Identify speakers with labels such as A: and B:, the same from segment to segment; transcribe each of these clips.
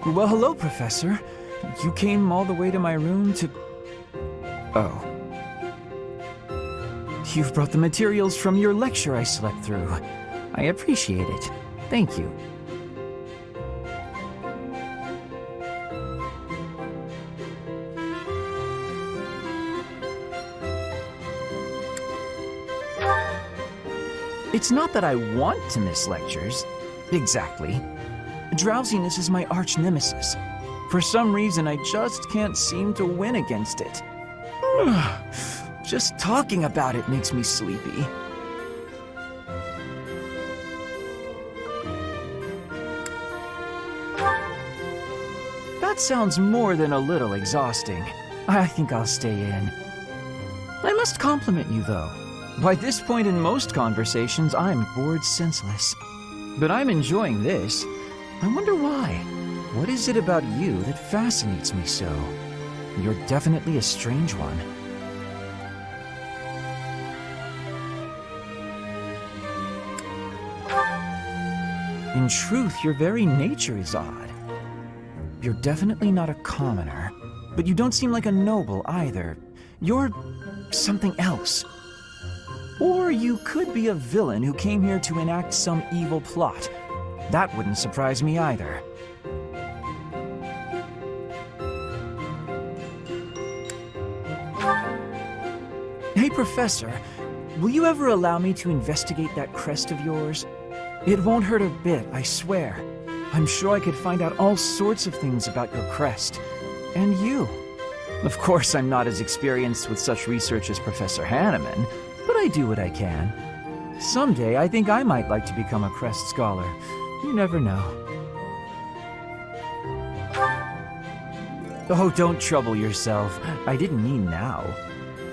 A: Well, hello, Professor. You came all the way to my room to... Oh. You've brought the materials from your lecture I slept through. I appreciate it. Thank you. It's not that I want to miss lectures. Exactly. Drowsiness is my arch nemesis. For some reason, I just can't seem to win against it. Just talking about it makes me sleepy. That sounds more than a little exhausting. I think I'll stay in. I must compliment you, though. By this point in most conversations, I'm bored senseless. But I'm enjoying this. I wonder why. What is it about you that fascinates me so? You're definitely a strange one. In truth, your very nature is odd. You're definitely not a commoner, but you don't seem like a noble either. You're something else. Or you could be a villain who came here to enact some evil plot. That wouldn't surprise me either. Hey, Professor, will you ever allow me to investigate that crest of yours? It won't hurt a bit, I swear. I'm sure I could find out all sorts of things about your crest. And you. Of course, I'm not as experienced with such research as Professor Hanneman, but I do what I can. Someday, I think I might like to become a crest scholar. You never know. Oh, don't trouble yourself. I didn't mean now.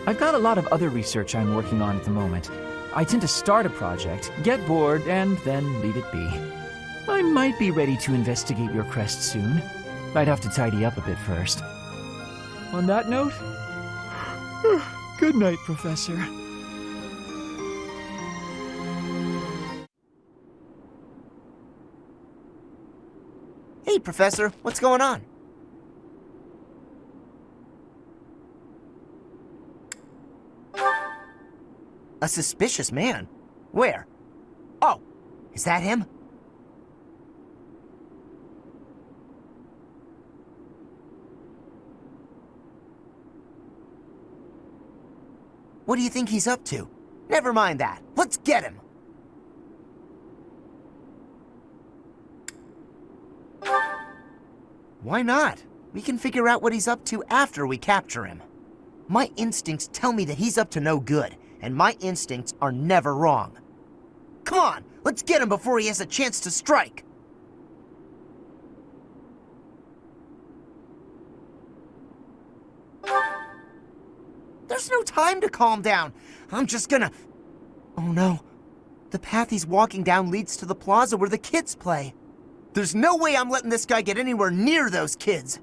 A: I've got a lot of other research I'm working on at the moment. I tend to start a project, get bored, and then leave it be. I might be ready to investigate your crest soon. I'd have to tidy up a bit first. On that note, good night, Professor.
B: Hey, Professor, what's going on? A suspicious man? Where? Oh, is that him? What do you think he's up to? Never mind that. Let's get him. Why not? We can figure out what he's up to after we capture him. My instincts tell me that he's up to no good, and my instincts are never wrong. Come on, let's get him before he has a chance to strike. There's no time to calm down. I'm just gonna... Oh no. The path he's walking down leads to the plaza where the kids play. There's no way I'm letting this guy get anywhere near those kids.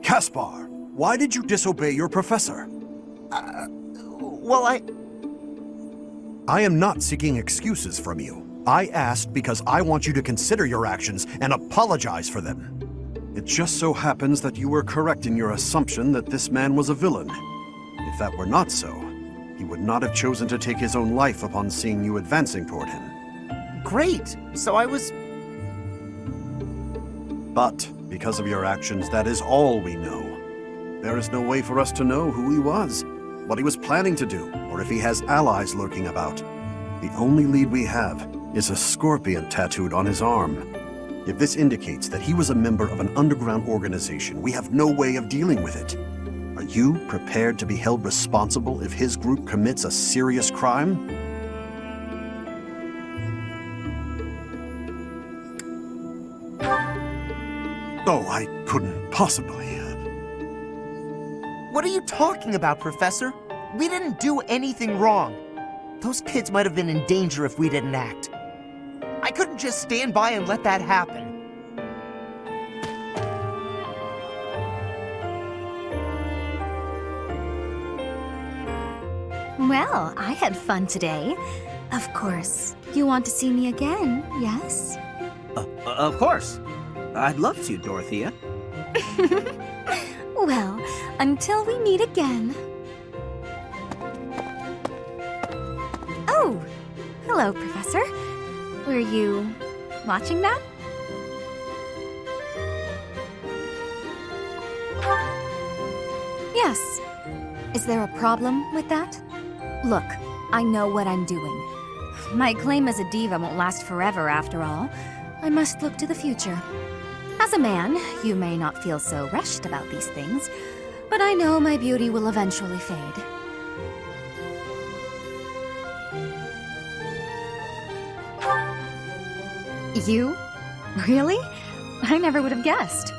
C: Caspar, why did you disobey your professor?
B: Well,
C: I am not seeking excuses from you. I asked because I want you to consider your actions and apologize for them. It just so happens that you were correct in your assumption that this man was a villain. If that were not so, he would not have chosen to take his own life upon seeing you advancing toward him.
B: Great. So I was...
C: But, because of your actions, that is all we know. There is no way for us to know who he was, what he was planning to do, or if he has allies lurking about. The only lead we have is a scorpion tattooed on his arm. If this indicates that he was a member of an underground organization, we have no way of dealing with it. Are you prepared to be held responsible if his group commits a serious crime? Oh, I couldn't possibly.
B: What are you talking about, Professor? We didn't do anything wrong. Those kids might have been in danger if we didn't act. I couldn't just stand by and let that happen.
D: Well, I had fun today. Of course, you want to see me again, yes?
E: Of course. I'd love to, Dorothea.
D: Well, until we meet again. Oh, hello, Professor. Were you watching that? Yes. Is there a problem with that? Look, I know what I'm doing. My claim as a diva won't last forever, after all. I must look to the future. As a man, you may not feel so rushed about these things, but I know my beauty will eventually fade. You? Really? I never would have guessed.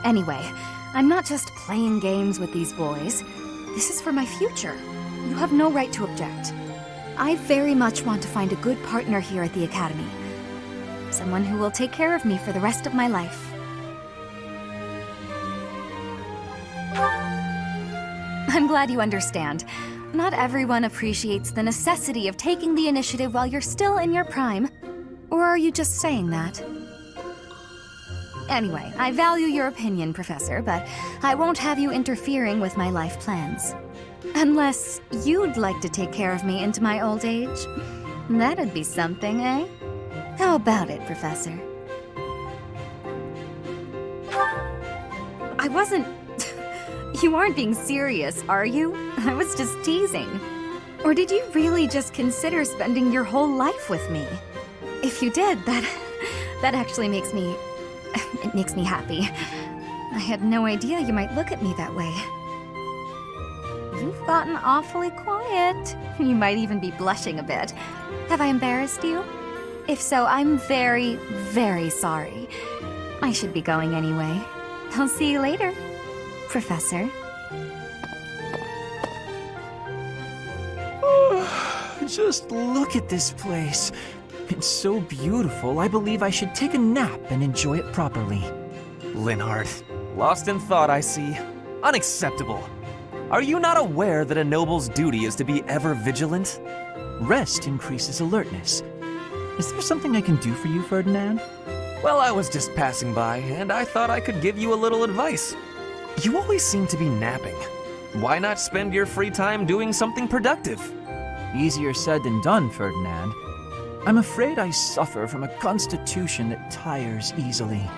D: Anyway, I'm not just playing games with these boys. This is for my future. You have no right to object. I very much want to find a good partner here at the Academy. Someone who will take care of me for the rest of my life. I'm glad you understand. Not everyone appreciates the necessity of taking the initiative while you're still in your prime. Or are you just saying that? Anyway, I value your opinion, Professor, but I won't have you interfering with my life plans. Unless you'd like to take care of me into my old age. That'd be something, eh? How about it, Professor? I wasn't... You aren't being serious, are you? I was just teasing. Or did you really just consider spending your whole life with me? If you did, that actually makes me... It makes me happy. I had no idea you might look at me that way. You've gotten awfully quiet. You might even be blushing a bit. Have I embarrassed you? If so, I'm very, very sorry. I should be going anyway. I'll see you later, Professor.
A: Just look at this place. It's so beautiful, I believe I should take a nap and enjoy it properly.
F: Linhardt, lost in thought, I see. Unacceptable. Are you not aware that a noble's duty is to be ever vigilant?
A: Rest increases alertness. Is there something I can do for you, Ferdinand?
F: Well, I was just passing by, and I thought I could give you a little advice. You always seem to be napping. Why not spend your free time doing something productive?
A: Easier said than done, Ferdinand. I'm afraid I suffer from a constitution that tires easily.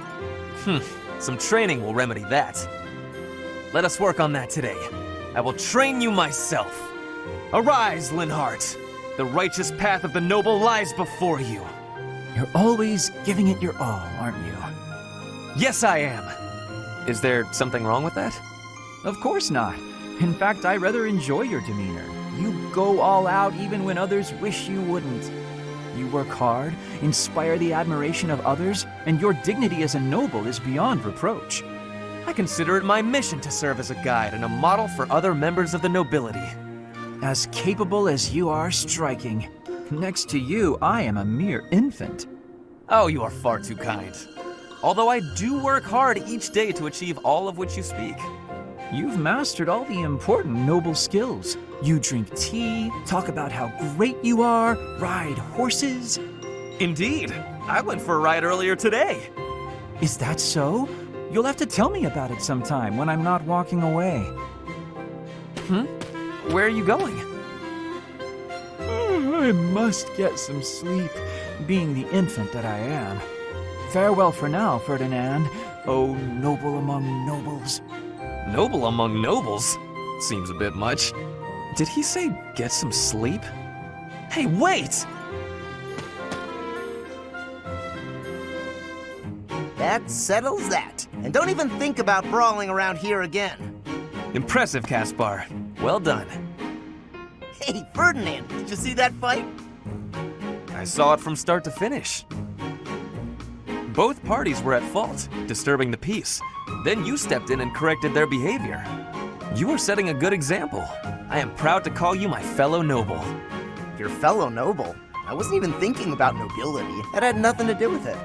F: Some training will remedy that. Let us work on that today. I will train you myself. Arise, Linhardt. The righteous path of the noble lies before you.
A: You're always giving it your all, aren't you?
F: Yes, I am. Is there something wrong with that?
A: Of course not. In fact, I rather enjoy your demeanor. You go all out even when others wish you wouldn't. You work hard, inspire the admiration of others, and your dignity as a noble is beyond reproach.
F: I consider it my mission to serve as a guide and a model for other members of the nobility.
A: As capable as you are striking. Next to you, I am a mere infant.
F: Oh, you are far too kind. Although I do work hard each day to achieve all of which you speak.
A: You've mastered all the important noble skills. You drink tea, talk about how great you are, ride horses.
F: Indeed. I went for a ride earlier today.
A: Is that so? You'll have to tell me about it sometime when I'm not walking away.
F: Where are you going?
A: I must get some sleep, being the infant that I am. Farewell for now, Ferdinand, oh noble among nobles.
F: Noble among nobles? Seems a bit much. Did he say get some sleep? Hey, wait!
B: That settles that. And don't even think about brawling around here again.
F: Impressive, Caspar. Well done.
B: Hey, Ferdinand, did you see that fight?
F: I saw it from start to finish. Both parties were at fault, disturbing the peace. Then you stepped in and corrected their behavior. You are setting a good example. I am proud to call you my fellow noble.
B: Your fellow noble? I wasn't even thinking about nobility. That had nothing to do with it.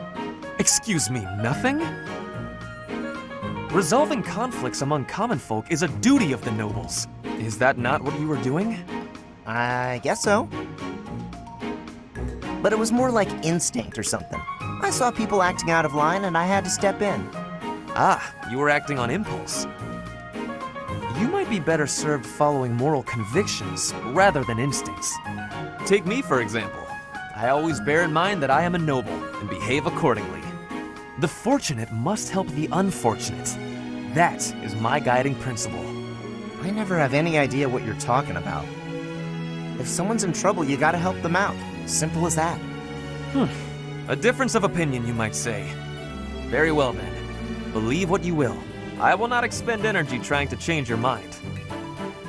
F: Excuse me, nothing? Resolving conflicts among common folk is a duty of the nobles. Is that not what you were doing?
B: I guess so. But it was more like instinct or something. I saw people acting out of line and I had to step in.
F: Ah, you were acting on impulse. You might be better served following moral convictions rather than instincts. Take me, for example. I always bear in mind that I am a noble and behave accordingly. The fortunate must help the unfortunate. That is my guiding principle.
B: I never have any idea what you're talking about. If someone's in trouble, you gotta help them out. Simple as that.
F: A difference of opinion, you might say. Very well then. Believe what you will. I will not expend energy trying to change your mind.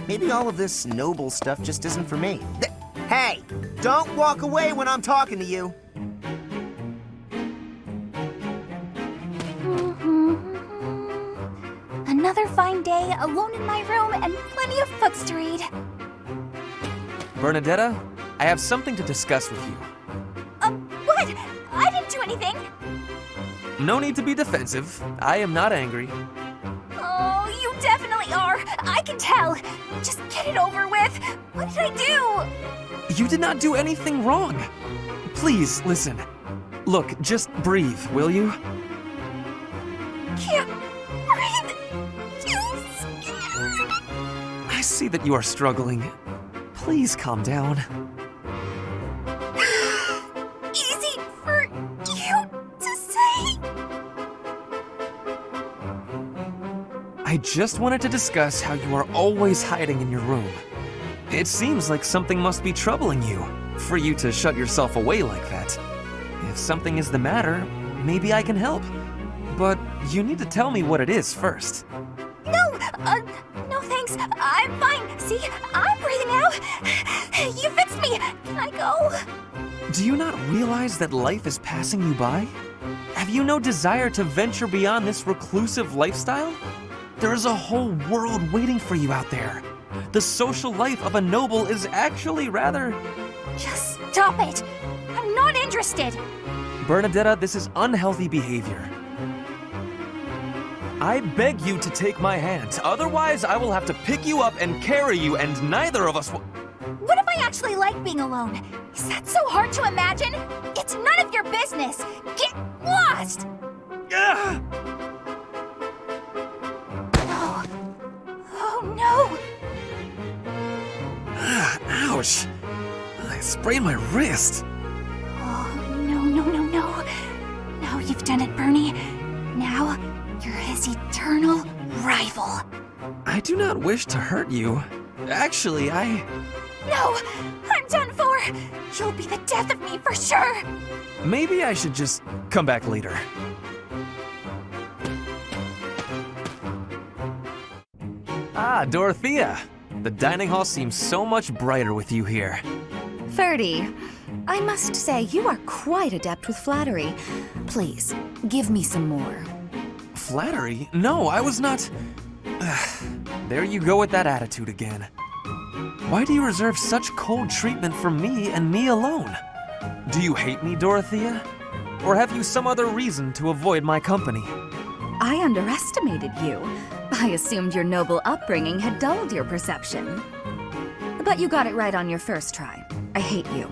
B: Maybe all of this noble stuff just isn't for me. Hey! Don't walk away when I'm talking to you!
G: Another fine day, alone in my room, and plenty of books to read.
F: Bernadetta, I have something to discuss with you.
G: What? I didn't do anything!
F: No need to be defensive. I am not angry.
G: Oh, you definitely are! I can tell! Just get it over with! What did I do?
F: You did not do anything wrong. Please, listen. Look, just breathe, will you?
G: Can't breathe! Too scared!
F: I see that you are struggling. Please calm down.
G: Easy for you to say?
F: I just wanted to discuss how you are always hiding in your room. It seems like something must be troubling you, for you to shut yourself away like that. If something is the matter, maybe I can help. But you need to tell me what it is first.
G: No thanks. I'm fine. See, I'm breathing now. You fixed me. Can I go?
F: Do you not realize that life is passing you by? Have you no desire to venture beyond this reclusive lifestyle? There is a whole world waiting for you out there. The social life of a noble is actually rather...
G: Just stop it. I'm not interested.
F: Bernadetta, this is unhealthy behavior. I beg you to take my hand, otherwise I will have to pick you up and carry you, and neither of us will...
G: What if I actually like being alone? Is that so hard to imagine? It's none of your business. Get lost!
F: Ugh!
G: Oh no!
F: Ouch! I sprained my wrist.
G: Oh, no. Now you've done it, Bernie. Now, you're his eternal rival.
F: I do not wish to hurt you. Actually,
G: No! I'm done for! You'll be the death of me for sure!
F: maybe I should just come back later. Ah, Dorothea! The dining hall seems so much brighter with you here.
D: Ferdy, I must say you are quite adept with flattery. Please, give me some more.
F: Flattery? No, I was not... There you go with that attitude again. Why do you reserve such cold treatment for me and me alone? Do you hate me, Dorothea? Or have you some other reason to avoid my company?
D: I underestimated you. I assumed your noble upbringing had dulled your perception. But you got it right on your first try. I hate you.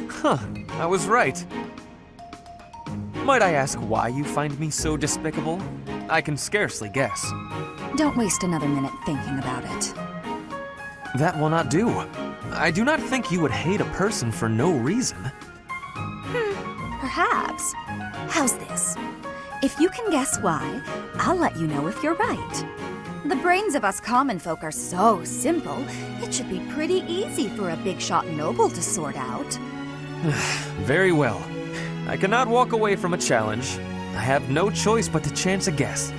F: Huh, I was right. Might I ask why you find me so despicable? I can scarcely guess.
D: Don't waste another minute thinking about it.
F: That will not do. I do not think you would hate a person for no reason.
D: Perhaps. How's this? If you can guess why, I'll let you know if you're right. The brains of us common folk are so simple, it should be pretty easy for a big shot noble to sort out.
F: Very well. I cannot walk away from a challenge. I have no choice but to chance a guess.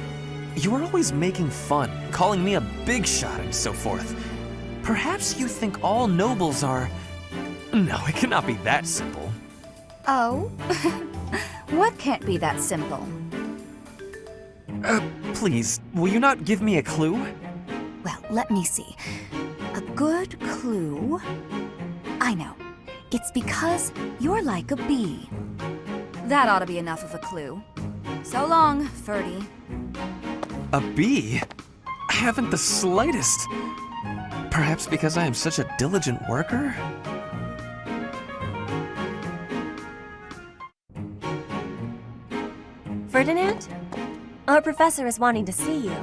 F: You are always making fun, calling me a big shot and so forth. Perhaps you think all nobles are... No, it cannot be that simple.
D: Oh? What can't be that simple?
F: Please, will you not give me a clue?
D: Well, let me see. A good clue? I know. It's because you're like a bee. That ought to be enough of a clue. So long, Ferdy.
F: A bee? I haven't the slightest... Perhaps because I am such a diligent worker?
H: Ferdinand? Our professor is wanting to see you.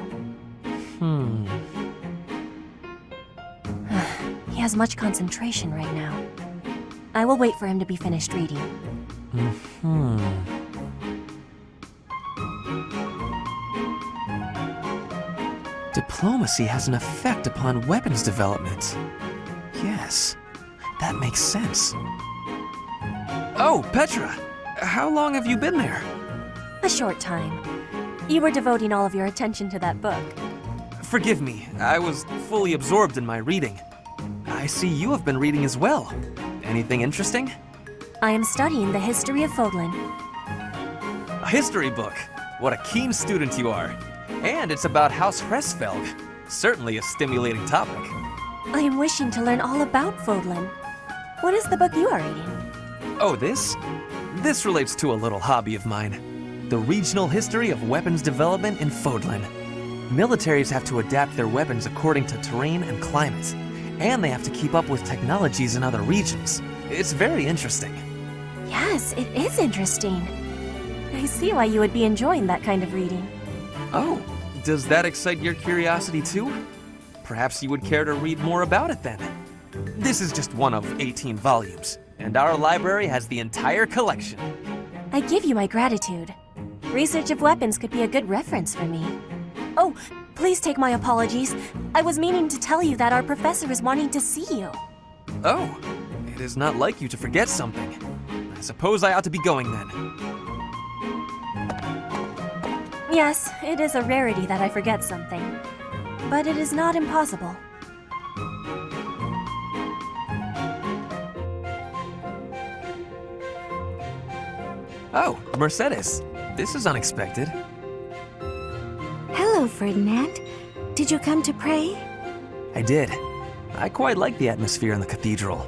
H: He has much concentration right now. I will wait for him to be finished reading.
F: Diplomacy has an effect upon weapons development. Yes, that makes sense. Oh, Petra! How long have you been there?
H: A short time. You were devoting all of your attention to that book.
F: Forgive me, I was fully absorbed in my reading. I see you have been reading as well. Anything interesting?
H: I am studying the history of Fodlan.
F: A history book. What a keen student you are. And it's about House Hresfelg. Certainly a stimulating topic.
H: I am wishing to learn all about Fodlan. What is the book you are reading?
F: Oh, this? This relates to a little hobby of mine. The regional history of weapons development in Fodlan. Militaries have to adapt their weapons according to terrain and climate. And they have to keep up with technologies in other regions. It's very interesting.
H: Yes, it is interesting. I see why you would be enjoying that kind of reading.
F: Oh, does that excite your curiosity too? Perhaps you would care to read more about it then. This is just one of 18 volumes, and our library has the entire collection.
H: I give you my gratitude. Research of weapons could be a good reference for me. Oh, please take my apologies. I was meaning to tell you that our professor is wanting to see you.
F: Oh, it is not like you to forget something. I suppose I ought to be going then.
H: Yes, it is a rarity that I forget something. But it is not impossible.
F: Oh, Mercedes. This is unexpected.
G: Hello, Ferdinand. Did you come to pray?
F: I did. I quite like the atmosphere in the cathedral.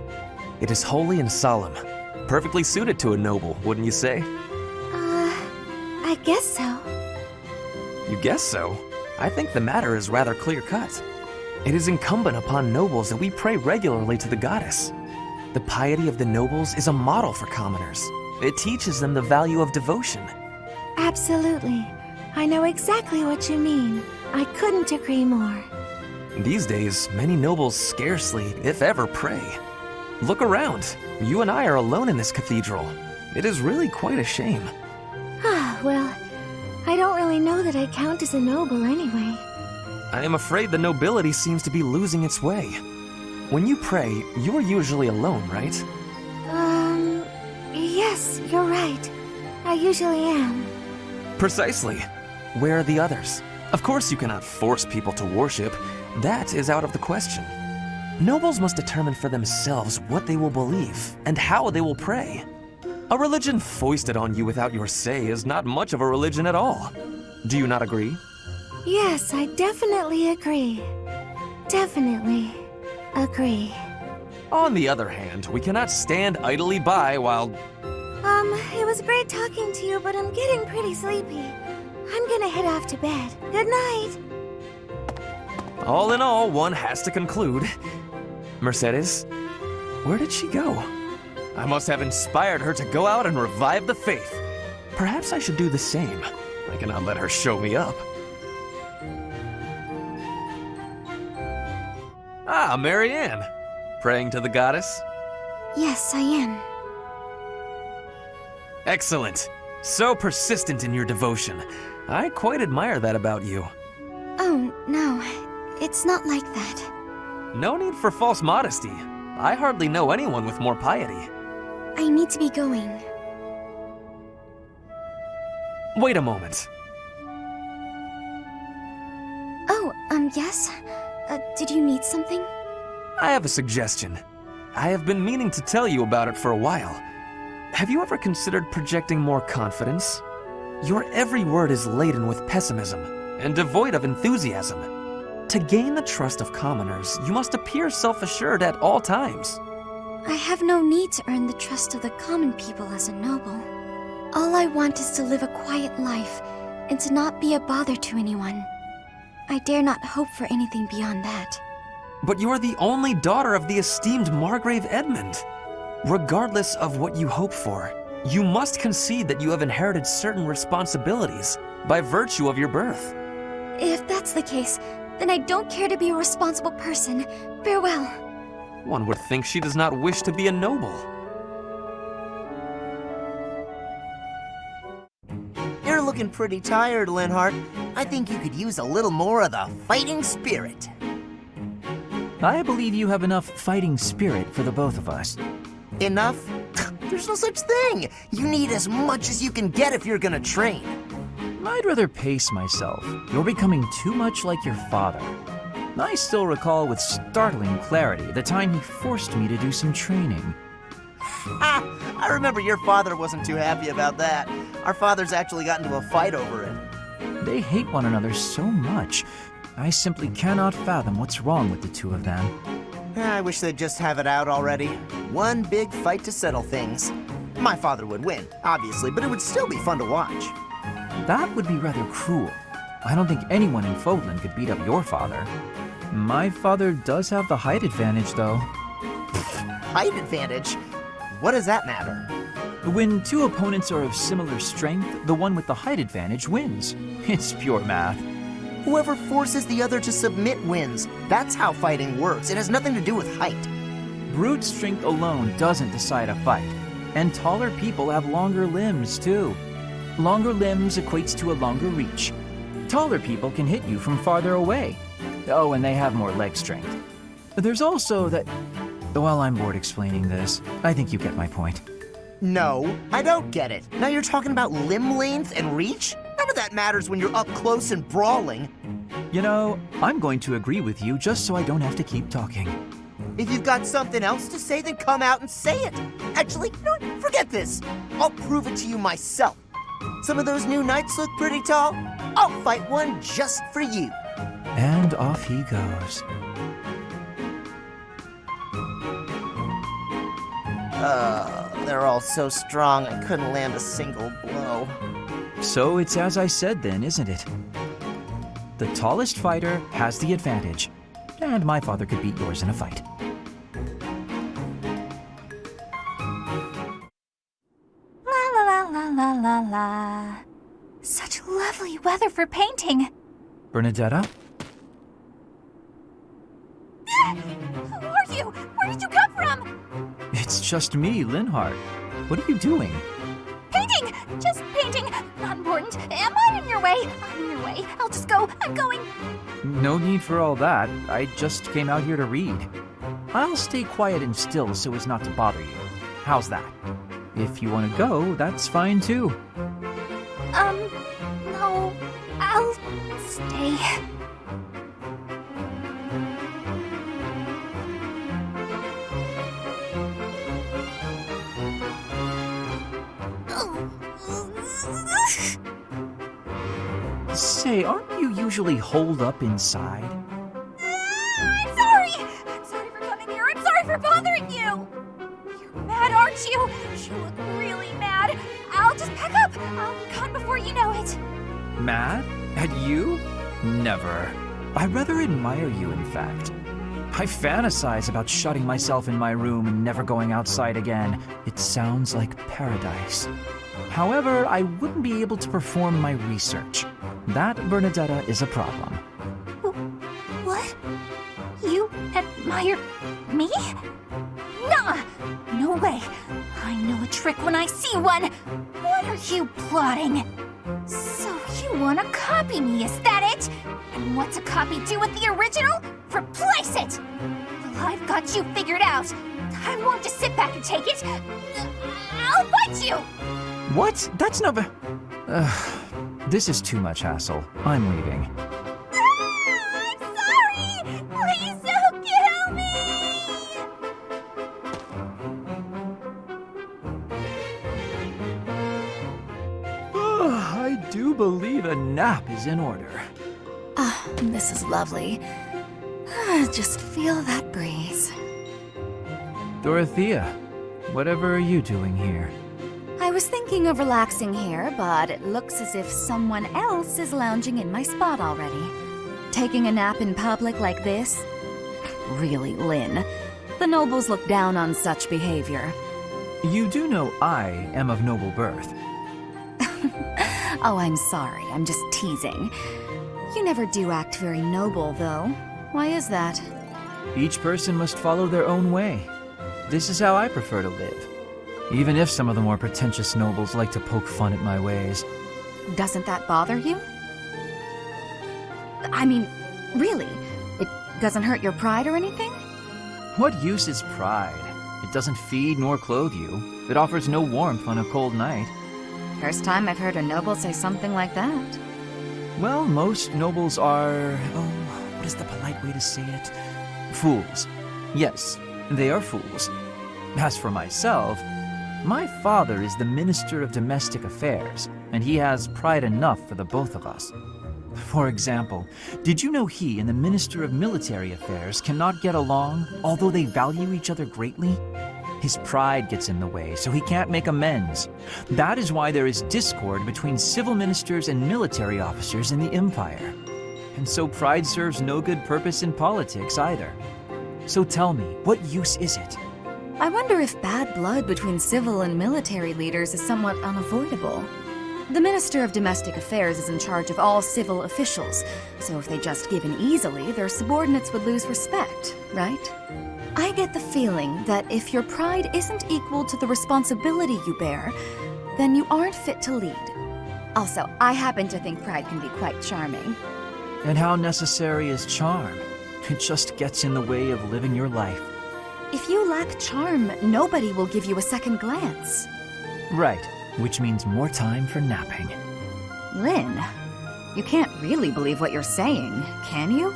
F: It is holy and solemn. Perfectly suited to a noble, wouldn't you say?
G: I guess so.
F: You guess so? I think the matter is rather clear-cut. It is incumbent upon nobles that we pray regularly to the goddess. The piety of the nobles is a model for commoners. It teaches them the value of devotion.
G: Absolutely. I know exactly what you mean. I couldn't agree more.
F: These days, many nobles scarcely, if ever, pray. Look around. You and I are alone in this cathedral. It is really quite a shame.
G: Well, I don't really know that I count as a noble anyway.
F: I am afraid the nobility seems to be losing its way. When you pray, you are usually alone, right?
G: Yes, you're right. I usually am.
F: Precisely. Where are the others? Of course you cannot force people to worship. That is out of the question. Nobles must determine for themselves what they will believe and how they will pray. A religion foisted on you without your say is not much of a religion at all. Do you not agree?
G: Yes, I definitely agree. Definitely agree.
F: On the other hand, we cannot stand idly by while...
G: It was great talking to you, but I'm getting pretty sleepy. I'm gonna head off to bed. Good night.
F: All in all, one has to conclude. Mercedes, where did she go? I must have inspired her to go out and revive the faith. Perhaps I should do the same. I cannot let her show me up. Ah, Marianne. Praying to the goddess?
G: Yes, I am.
F: Excellent. So persistent in your devotion. I quite admire that about you.
G: Oh, no. It's not like that.
F: No need for false modesty. I hardly know anyone with more piety.
G: I need to be going.
F: Wait a moment.
G: Oh, yes? Did you need something?
F: I have a suggestion. I have been meaning to tell you about it for a while. Have you ever considered projecting more confidence? Your every word is laden with pessimism and devoid of enthusiasm. To gain the trust of commoners, you must appear self-assured at all times.
G: I have no need to earn the trust of the common people as a noble. All I want is to live a quiet life and to not be a bother to anyone. I dare not hope for anything beyond that.
F: But you're the only daughter of the esteemed Margrave Edmund. Regardless of what you hope for, you must concede that you have inherited certain responsibilities by virtue of your birth.
D: If that's the case, then I don't care to be a responsible person. Farewell.
F: One would think she does not wish to be a noble.
B: You're looking pretty tired, Linhart. I think you could use a little more of the fighting spirit.
A: I believe you have enough fighting spirit for the both of us.
B: Enough? There's no such thing. You need as much as you can get if you're gonna train.
A: I'd rather pace myself. You're becoming too much like your father. I still recall with startling clarity the time he forced me to do some training.
B: Ha! I remember your father wasn't too happy about that. Our fathers actually got into a fight over it.
A: They hate one another so much. I simply cannot fathom what's wrong with the two of them.
B: I wish they'd just have it out already. One big fight to settle things. My father would win, obviously, but it would still be fun to watch.
A: That would be rather cruel. I don't think anyone in Fodlan could beat up your father. My father does have the height advantage, though.
B: Height advantage? What does that matter?
A: When two opponents are of similar strength, the one with the height advantage wins. It's pure math.
B: Whoever forces the other to submit wins. That's how fighting works. It has nothing to do with height.
A: Brute strength alone doesn't decide a fight. And taller people have longer limbs, too. Longer limbs equates to a longer reach. Taller people can hit you from farther away. Oh, and they have more leg strength. There's also that... Well, I'm bored explaining this. I think you get my point.
B: No, I don't get it. Now you're talking about limb length and reach? None of that matters when you're up close and brawling.
A: You know, I'm going to agree with you just so I don't have to keep talking.
B: If you've got something else to say, then come out and say it. Actually, no, forget this. I'll prove it to you myself. Some of those new knights look pretty tall. I'll fight one just for you.
A: And off he goes.
B: They're all so strong I couldn't land a single blow.
A: So it's as I said then, isn't it? The tallest fighter has the advantage. And my father could beat yours in a fight.
G: La la la la la la la. Such lovely weather for painting.
A: Bernadetta?
G: Who are you? Where did you come from?
A: It's just me, Linhart. What are you doing?
G: Painting! Just painting. Not important. Am I in your way? I'm in your way. I'll just go. I'm going.
A: No need for all that. I just came out here to read. I'll stay quiet and still so as not to bother you. How's that? If you want to go, that's fine too.
G: No. I'll stay.
A: Say, aren't you usually holed up inside?
G: I'm sorry! I'm sorry for coming here. I'm sorry for bothering you! You're mad, aren't you? You look really mad. I'll just pack up. I'll be gone before you know it.
A: Mad? At you? Never. I rather admire you, in fact. I fantasize about shutting myself in my room and never going outside again. It sounds like paradise. However, I wouldn't be able to perform my research. That, Bernadetta, is a problem.
G: What? You admire me? Nuh-uh. No way. I know a trick when I see one. What are you plotting? So you want to copy me, is that it? And what's a copy do with the original? Replace it! Well, I've got you figured out. I won't just sit back and take it. I'll fight you!
A: What? That's not... This is too much hassle. I'm leaving.
G: I'm sorry! Please don't kill me!
A: I do believe a nap is in order.
D: This is lovely. Just feel that breeze.
A: Dorothea, whatever are you doing here?
D: I was thinking of relaxing here, but it looks as if someone else is lounging in my spot already. Taking a nap in public like this? Really, Lynn. The nobles look down on such behavior.
A: You do know I am of noble birth.
D: Oh, I'm sorry. I'm just teasing. You never do act very noble, though. Why is that?
A: Each person must follow their own way. This is how I prefer to live. Even if some of the more pretentious nobles like to poke fun at my ways.
D: Doesn't that bother you? I mean, really? It doesn't hurt your pride or anything?
A: What use is pride? It doesn't feed nor clothe you. It offers no warmth on a cold night.
D: First time I've heard a noble say something like that.
A: Well, most nobles are... oh, what is the polite way to say it? Fools. Yes, they are fools. As for myself, my father is the Minister of Domestic Affairs, and he has pride enough for the both of us. For example, did you know he and the Minister of Military Affairs cannot get along, although they value each other greatly? His pride gets in the way, so he can't make amends. That is why there is discord between civil ministers and military officers in the Empire. And so pride serves no good purpose in politics either. So tell me, what use is it?
D: I wonder if bad blood between civil and military leaders is somewhat unavoidable. The Minister of Domestic Affairs is in charge of all civil officials, so if they just give in easily, their subordinates would lose respect, right? I get the feeling that if your pride isn't equal to the responsibility you bear, then you aren't fit to lead. Also, I happen to think pride can be quite charming.
A: And how necessary is charm? It just gets in the way of living your life.
D: If you lack charm, nobody will give you a second glance.
A: Right, which means more time for napping.
D: Lynn, you can't really believe what you're saying, can you?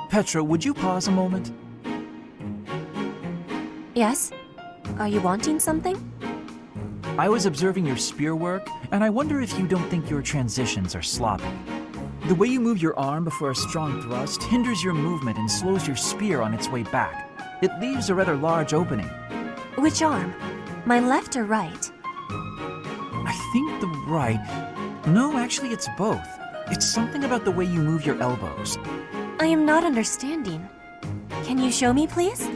A: Petra, would you pause a moment?
H: Yes? Are you wanting something?
A: I was observing your spear work, and I wonder if you don't think your transitions are sloppy. The way you move your arm before a strong thrust hinders your movement and slows your spear on its way back. It leaves a rather large opening.
H: Which arm? My left or right?
A: I think the right... No, actually it's both. It's something about the way you move your elbows.
H: I am not understanding. Can you show me, please?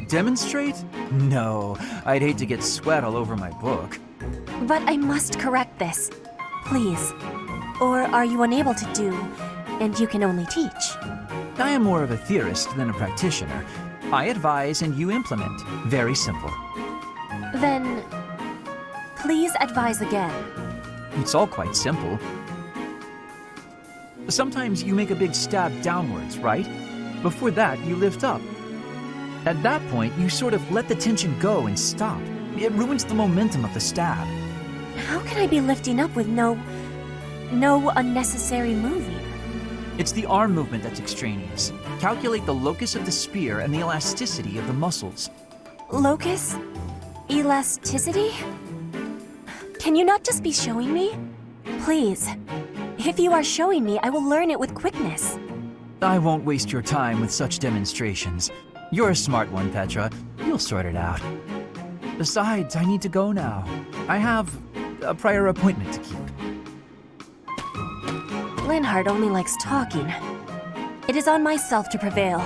A: Demonstrate? No, I'd hate to get sweat all over my book.
H: But I must correct this. Please. Or are you unable to do, and you can only teach?
A: I am more of a theorist than a practitioner. I advise and you implement. Very simple.
H: Then, please advise again.
A: It's all quite simple. Sometimes you make a big stab downwards, right? Before that, you lift up. At that point, you sort of let the tension go and stop. It ruins the momentum of the stab.
H: How can I be lifting up with no unnecessary moving?
A: It's the arm movement that's extraneous. Calculate the locus of the spear and the elasticity of the muscles.
H: Locus? Elasticity? Can you not just be showing me? Please. If you are showing me, I will learn it with quickness.
A: I won't waste your time with such demonstrations. You're a smart one, Petra. You'll sort it out. Besides, I need to go now. I have a prior appointment to keep.
H: Linhardt only likes talking. It is on myself to prevail.